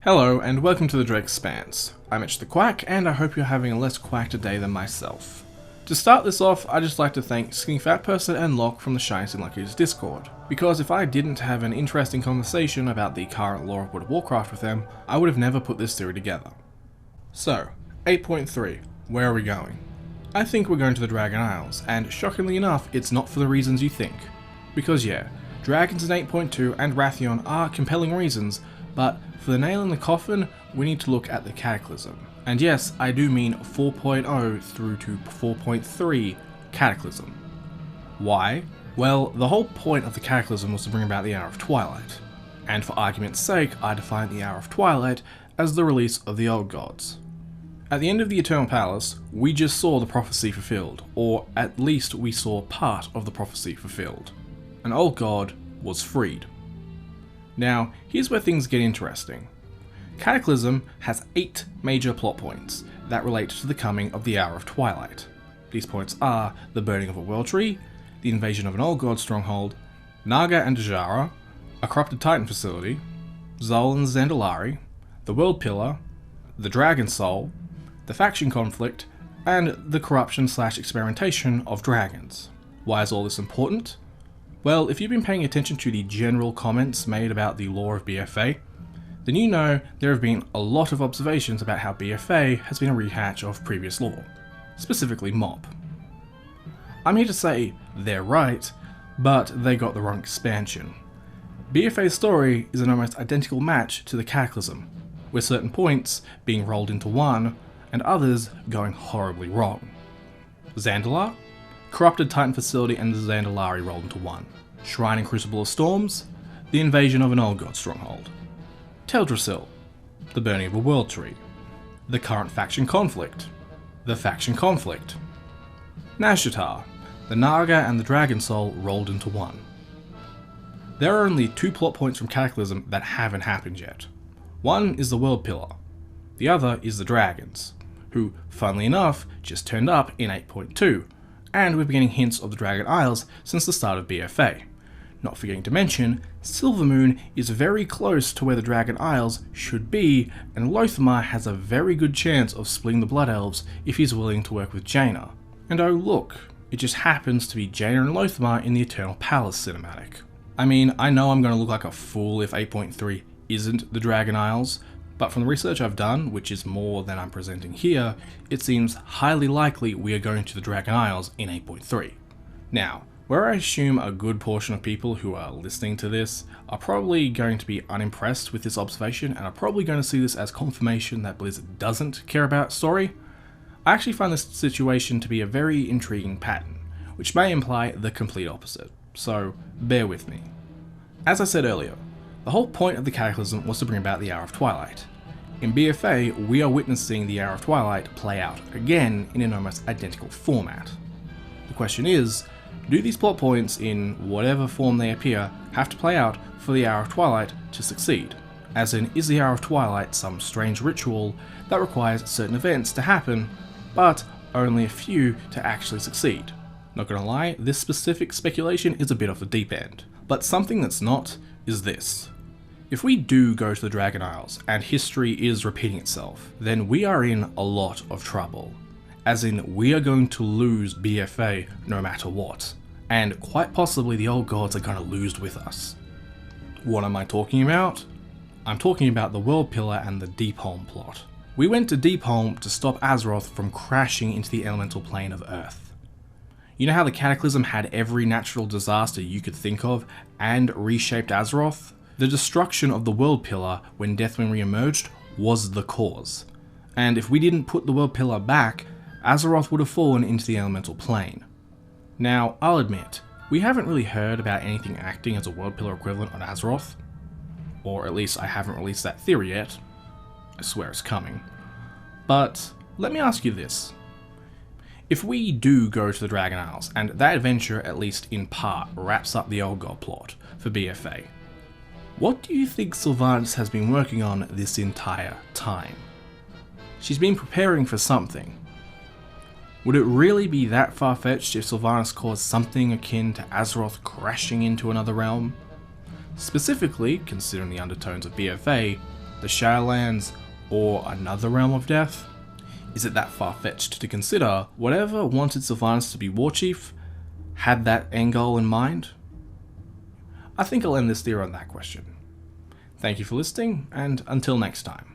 Hello and welcome to the Expanse. I'm the Quack and I hope you're having a less quacked a day than myself. To start this off, I'd just like to thank Skinnyfatperson and Lhok from the Shinies and Lucydos Discord, because if I didn't have an interesting conversation about the current lore of World of Warcraft with them, I would have never put this theory together. So, 8.3, where are we going? I think we're going to the Dragon Isles, and shockingly enough, it's not for the reasons you think. Because yeah, dragons in 8.2 and Wrathion are compelling reasons, but for the nail in the coffin, we need to look at the Cataclysm. And yes, I do mean 4.0 through to 4.3 Cataclysm. Why? Well, the whole point of the Cataclysm was to bring about the Hour of Twilight. And for argument's sake, I define the Hour of Twilight as the release of the Old Gods. At the end of the Eternal Palace, we just saw the prophecy fulfilled, or at least we saw part of the prophecy fulfilled. An Old God was freed. Now, here's where things get interesting. Cataclysm has 8 major plot points that relate to the coming of the Hour of Twilight. These points are the burning of a world tree, the invasion of an old god stronghold, Naga and Dejara, a corrupted Titan facility, Xol and Zandalari, the World Pillar, the Dragon Soul, the faction conflict, and the corruption/experimentation of dragons. Why is all this important? Well, if you've been paying attention to the general comments made about the lore of BFA, then you know there have been a lot of observations about how BFA has been a rehash of previous lore, specifically MoP. I'm here to say they're right, but they got the wrong expansion. BFA's story is an almost identical match to the Cataclysm, with certain points being rolled into one and others going horribly wrong. Zandalar? Corrupted Titan facility and the Zandalari rolled into one. Shrine and Crucible of Storms, the invasion of an old god stronghold. Teldrassil, the burning of a world tree. The current faction conflict, the faction conflict. Nazjatar, the Naga and the Dragon Soul rolled into one. There are only 2 plot points from Cataclysm that haven't happened yet. One is the World Pillar, the other is the Dragons, who, funnily enough, just turned up in 8.2. And we're getting hints of the Dragon Isles since the start of BFA. Not forgetting to mention, Silvermoon is very close to where the Dragon Isles should be, and Lothmar has a very good chance of splitting the Blood Elves if he's willing to work with Jaina. And oh look, it just happens to be Jaina and Lothmar in the Eternal Palace cinematic. I mean, I know I'm going to look like a fool if 8.3 isn't the Dragon Isles, but from the research I've done, which is more than I'm presenting here, it seems highly likely we are going to the Dragon Isles in 8.3. Now, where I assume a good portion of people who are listening to this are probably going to be unimpressed with this observation and are probably going to see this as confirmation that Blizzard doesn't care about story, I actually find this situation to be a very intriguing pattern, which may imply the complete opposite, so bear with me. As I said earlier, the whole point of the Cataclysm was to bring about the Hour of Twilight. In BFA, we are witnessing the Hour of Twilight play out again in an almost identical format. The question is, do these plot points, in whatever form they appear, have to play out for the Hour of Twilight to succeed? As in, is the Hour of Twilight some strange ritual that requires certain events to happen, but only a few to actually succeed? Not gonna lie, this specific speculation is a bit off the deep end, but something that's not is this. If we do go to the Dragon Isles, and history is repeating itself, then we are in a lot of trouble. As in, we are going to lose BFA no matter what, and quite possibly the old gods are going to lose with us. What am I talking about? I'm talking about the World Pillar and the Deepholm plot. We went to Deepholm to stop Azeroth from crashing into the elemental plane of Earth. You know how the Cataclysm had every natural disaster you could think of and reshaped Azeroth? The destruction of the World Pillar when Deathwing re-emerged was the cause. And if we didn't put the World Pillar back, Azeroth would have fallen into the elemental plane. Now, I'll admit, we haven't really heard about anything acting as a World Pillar equivalent on Azeroth. Or at least I haven't released that theory yet. I swear it's coming. But let me ask you this. If we do go to the Dragon Isles, and that adventure, at least in part, wraps up the Old God plot for BFA, what do you think Sylvanas has been working on this entire time? She's been preparing for something. Would it really be that far-fetched if Sylvanas caused something akin to Azeroth crashing into another realm? Specifically, considering the undertones of BFA, the Shadowlands, or another realm of death? Is it that far-fetched to consider whatever wanted Sylvanas to be Warchief had that end goal in mind? I think I'll end this there on that question. Thank you for listening, and until next time.